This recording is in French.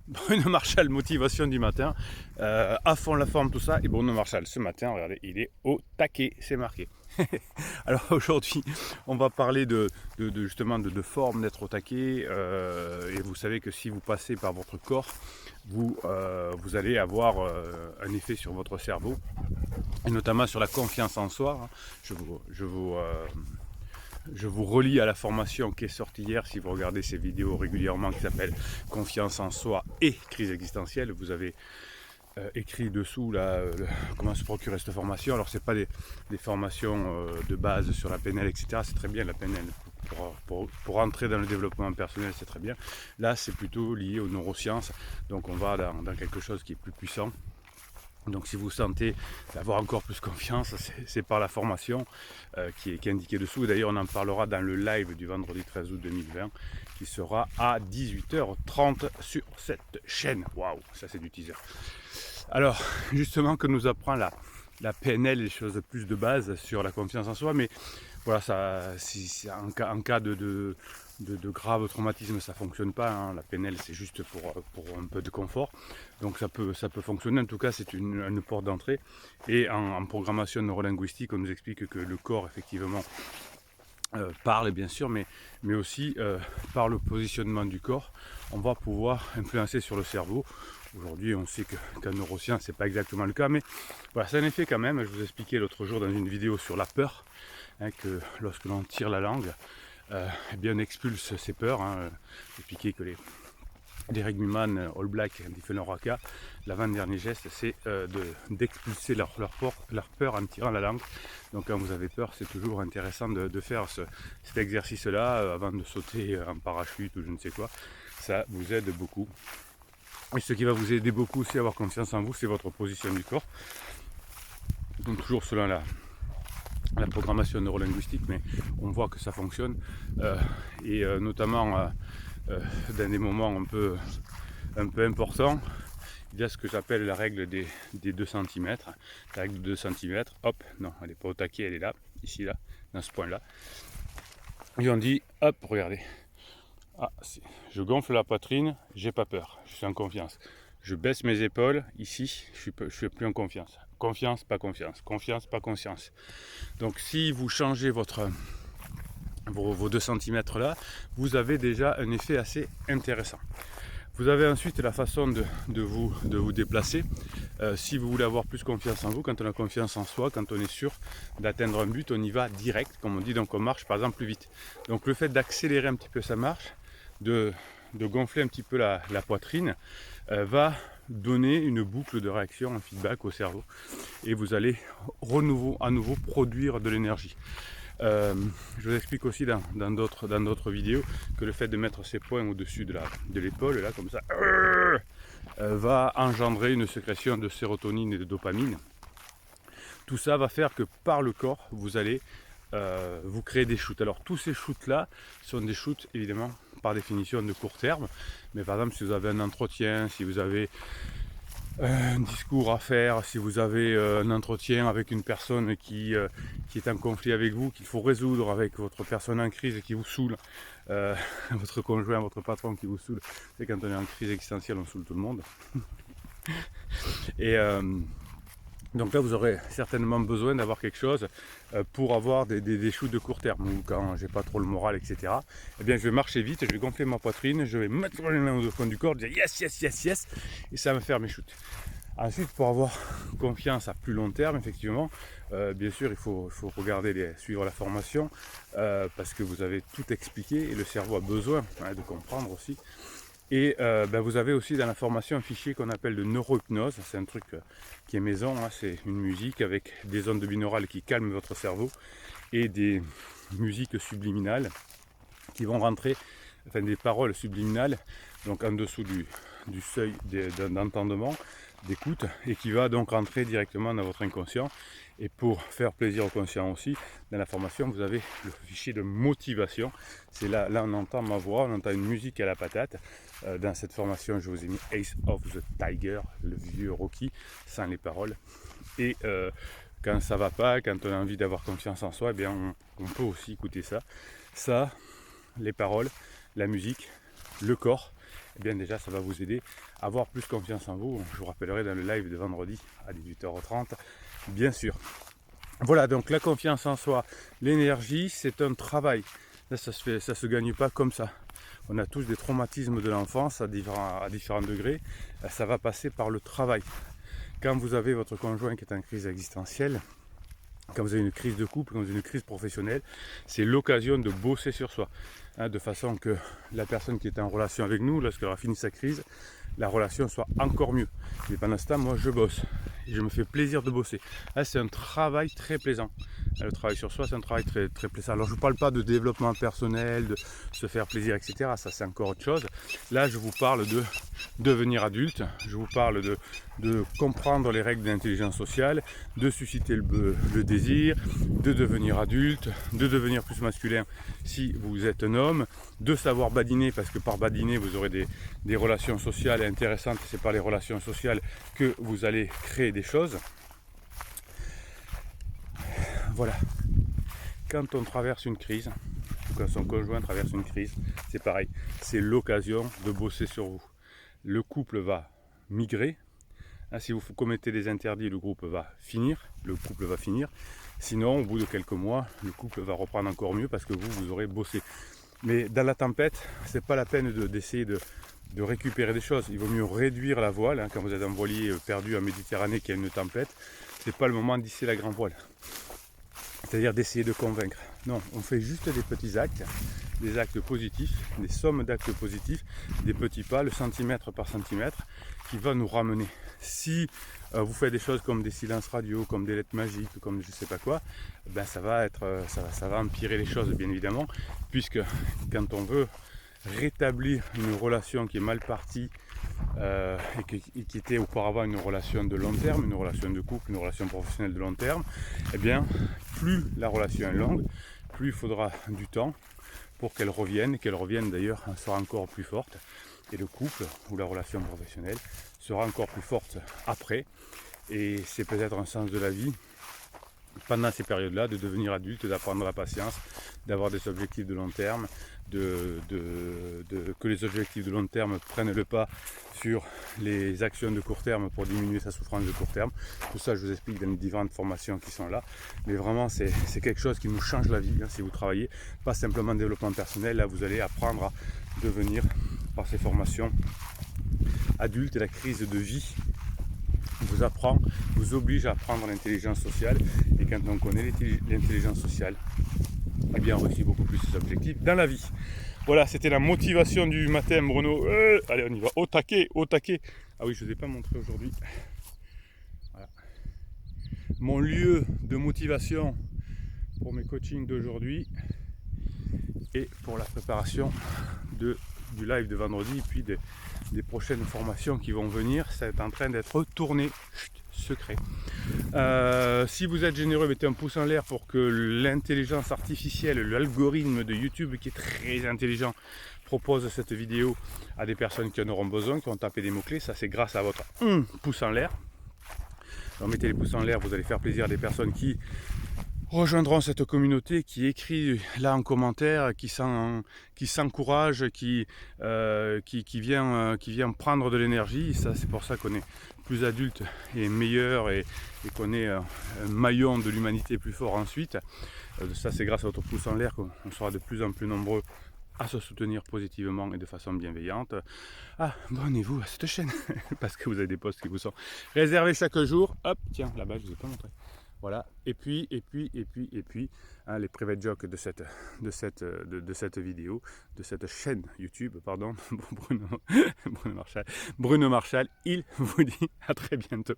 Bruno Marshall, motivation du matin, à fond la forme, tout ça. Et Bruno Marshall, ce matin, regardez, il est au taquet, c'est marqué. Alors aujourd'hui, on va parler justement de forme, d'être au taquet. Et vous savez que si vous passez par votre corps, vous allez avoir un effet sur votre cerveau, et notamment sur la confiance en soi. Hein. Je vous relie à la formation qui est sortie hier, si vous regardez ces vidéos régulièrement, qui s'appelle Confiance en soi et crise existentielle. Vous avez écrit dessous là, comment se procurer cette formation. Alors c'est pas des formations de base sur la PNL, etc. C'est très bien la PNL. Pour rentrer dans le développement personnel, c'est très bien. Là, c'est plutôt lié aux neurosciences. Donc on va dans quelque chose qui est plus puissant. Donc si vous sentez d'avoir encore plus confiance, c'est par la formation qui est indiquée dessous. D'ailleurs, on en parlera dans le live du vendredi 13 août 2020 qui sera à 18h30 sur cette chaîne. Waouh, ça c'est du teaser. Alors, justement, que nous apprend la PNL, les choses plus de base sur la confiance en soi, mais voilà, en cas de graves traumatismes, ça ne fonctionne pas. Hein. La PNL, c'est juste pour un peu de confort. Donc ça peut fonctionner. En tout cas, c'est une porte d'entrée. Et en programmation neurolinguistique, on nous explique que le corps, effectivement, parle, bien sûr, mais aussi par le positionnement du corps, on va pouvoir influencer sur le cerveau. Aujourd'hui, on sait qu'en neurosciences, ce n'est pas exactement le cas, mais voilà, c'est un effet quand même. Je vous expliquais l'autre jour dans une vidéo sur la peur, hein, que lorsque l'on tire la langue, eh bien, on expulse ces peurs. Hein. J'ai expliqué que les rugbyman All Black qui font leur haka, l'avant-dernier geste, c'est d'expulser leur peur en tirant la langue. Donc quand vous avez peur, c'est toujours intéressant de faire cet exercice-là avant de sauter en parachute ou je ne sais quoi. Ça vous aide beaucoup. Et ce qui va vous aider beaucoup aussi à avoir confiance en vous, c'est votre position du corps. Donc toujours selon la programmation neurolinguistique, mais on voit que ça fonctionne. Et notamment dans des moments un peu importants, il y a ce que j'appelle la règle des 2 cm. La règle de 2 cm, hop, non, elle n'est pas au taquet, elle est là, ici, là, dans ce point-là. Et on dit, hop, regardez. Ah, je gonfle la poitrine, j'ai pas peur, je suis en confiance. Je baisse mes épaules, ici, je suis plus en confiance. Confiance, pas confiance. Confiance, pas conscience. Donc si vous changez vos 2 cm là, vous avez déjà un effet assez intéressant. Vous avez ensuite la façon de vous déplacer. Si vous voulez avoir plus confiance en vous, quand on a confiance en soi, quand on est sûr d'atteindre un but, on y va direct, comme on dit, donc on marche par exemple plus vite. Donc le fait d'accélérer un petit peu sa marche, de gonfler un petit peu la poitrine, va donner une boucle de réaction, un feedback au cerveau, et vous allez à nouveau produire de l'énergie. Je vous explique aussi dans d'autres vidéos que le fait de mettre ses poings au-dessus de l'épaule, là, comme ça, va engendrer une sécrétion de sérotonine et de dopamine. Tout ça va faire que par le corps, vous allez vous créer des shoots. Alors tous ces shoots-là sont des shoots évidemment par définition de court terme, mais par exemple si vous avez un entretien, si vous avez un discours à faire, si vous avez un entretien avec une personne qui est en conflit avec vous, qu'il faut résoudre avec votre personne en crise qui vous saoule, votre conjoint, votre patron qui vous saoule, c'est quand on est en crise existentielle, on saoule tout le monde. Et donc là, vous aurez certainement besoin d'avoir quelque chose pour avoir des shoots de court terme, ou quand j'ai pas trop le moral, etc. Eh bien, je vais marcher vite, je vais gonfler ma poitrine, je vais mettre les mains au fond du corps, dire yes, yes, yes, yes, et ça va me faire mes shoots. Ensuite, pour avoir confiance à plus long terme, effectivement, bien sûr, il faut regarder, suivre la formation, parce que vous avez tout expliqué et le cerveau a besoin de comprendre aussi. Et vous avez aussi dans la formation un fichier qu'on appelle de neurohypnose. C'est un truc qui est maison, hein. C'est une musique avec des ondes binaurales qui calment votre cerveau et des musiques subliminales qui vont rentrer, enfin des paroles subliminales, donc en dessous du seuil d'entendement, d'écoute, et qui va donc rentrer directement dans votre inconscient. Et pour faire plaisir au conscient aussi, dans la formation, vous avez le fichier de motivation. C'est là on entend ma voix, on entend une musique à la patate. Dans cette formation, je vous ai mis Ace of the Tiger, le vieux Rocky, sans les paroles. Et quand ça va pas, quand on a envie d'avoir confiance en soi, eh bien on peut aussi écouter ça. Ça, les paroles, la musique, le corps, eh bien déjà ça va vous aider à avoir plus confiance en vous. Je vous rappellerai dans le live de vendredi à 18h30, bien sûr. Voilà, donc la confiance en soi, l'énergie, c'est un travail. Là, ça se gagne pas comme ça. On a tous des traumatismes de l'enfance à différents degrés. Ça va passer par le travail. Quand vous avez votre conjoint qui est en crise existentielle, quand vous avez une crise de couple, quand vous avez une crise professionnelle, c'est l'occasion de bosser sur soi. De façon que la personne qui est en relation avec nous, lorsqu'elle aura fini sa crise, la relation soit encore mieux. Mais pendant ce temps, moi je bosse. Et je me fais plaisir de bosser. C'est un travail très plaisant. Le travail sur soi, c'est un travail très, très plaisant. Alors je ne vous parle pas de développement personnel, de se faire plaisir, etc. Ça c'est encore autre chose. Là je vous parle de devenir adulte. Je vous parle de comprendre les règles d'intelligence sociale, de susciter le désir, de devenir adulte, de devenir plus masculin si vous êtes un homme, de savoir badiner, parce que par badiner vous aurez des relations sociales intéressantes. C'est par les relations sociales que vous allez créer des choses. Voilà. Quand on traverse une crise, ou quand son conjoint traverse une crise, c'est pareil. C'est l'occasion de bosser sur vous. Le couple va migrer. Si vous commettez des interdits, le couple va finir. Sinon, au bout de quelques mois, le couple va reprendre encore mieux parce que vous aurez bossé. Mais dans la tempête, c'est pas la peine d'essayer de récupérer des choses. Il vaut mieux réduire la voile. Quand vous êtes un voilier perdu en Méditerranée qui a une tempête, c'est pas le moment d'hisser la grande voile. C'est-à-dire d'essayer de convaincre. Non, on fait juste des petits actes, des actes positifs, des sommes d'actes positifs, des petits pas, le centimètre par centimètre, qui va nous ramener. Si vous faites des choses comme des silences radio, comme des lettres magiques, comme je sais pas quoi, ben ça va empirer les choses bien évidemment, puisque quand on veut rétablir une relation qui est mal partie et qui était auparavant une relation de long terme, une relation de couple, une relation professionnelle de long terme, eh bien plus la relation est longue, plus il faudra du temps pour qu'elle revienne d'ailleurs sera encore plus forte, et le couple ou la relation professionnelle sera encore plus forte après. Et c'est peut-être un sens de la vie pendant ces périodes-là, de devenir adulte, d'apprendre la patience, d'avoir des objectifs de long terme, que les objectifs de long terme prennent le pas sur les actions de court terme pour diminuer sa souffrance de court terme. Tout ça, je vous explique dans les différentes formations qui sont là. Mais vraiment, c'est quelque chose qui nous change la vie si vous travaillez. Pas simplement développement personnel, là vous allez apprendre à devenir, par ces formations, adulte. Et la crise de vie vous oblige à apprendre l'intelligence sociale. Et quand on connaît l'intelligence sociale, eh bien on réussit beaucoup plus ses objectifs dans la vie. Voilà, c'était la motivation du matin, Bruno. Allez, on y va. Au taquet. Ah oui, je ne vous ai pas montré aujourd'hui. Voilà. Mon lieu de motivation pour mes coachings d'aujourd'hui et pour la préparation du live de vendredi, et puis des prochaines formations qui vont venir. Ça est en train d'être tourné. Secret. Si vous êtes généreux, mettez un pouce en l'air pour que l'intelligence artificielle, l'algorithme de YouTube qui est très intelligent, propose cette vidéo à des personnes qui en auront besoin, qui ont tapé des mots-clés. Ça, c'est grâce à votre pouce en l'air. Alors mettez les pouces en l'air, vous allez faire plaisir à des personnes qui rejoindront cette communauté, qui écrit là en commentaire, qui s'encourage, qui vient prendre de l'énergie. Ça, c'est pour ça qu'on est plus adulte et meilleur, et qu'on est un maillon de l'humanité plus fort ensuite. Ça, c'est grâce à votre pouce en l'air qu'on sera de plus en plus nombreux à se soutenir positivement et de façon bienveillante. Abonnez-vous à cette chaîne parce que vous avez des posts qui vous sont réservés chaque jour. Hop, tiens, là-bas, je ne vous ai pas montré. Voilà, et puis, les private jokes de cette vidéo, de cette chaîne YouTube, pardon, Bruno Marchal, il vous dit à très bientôt.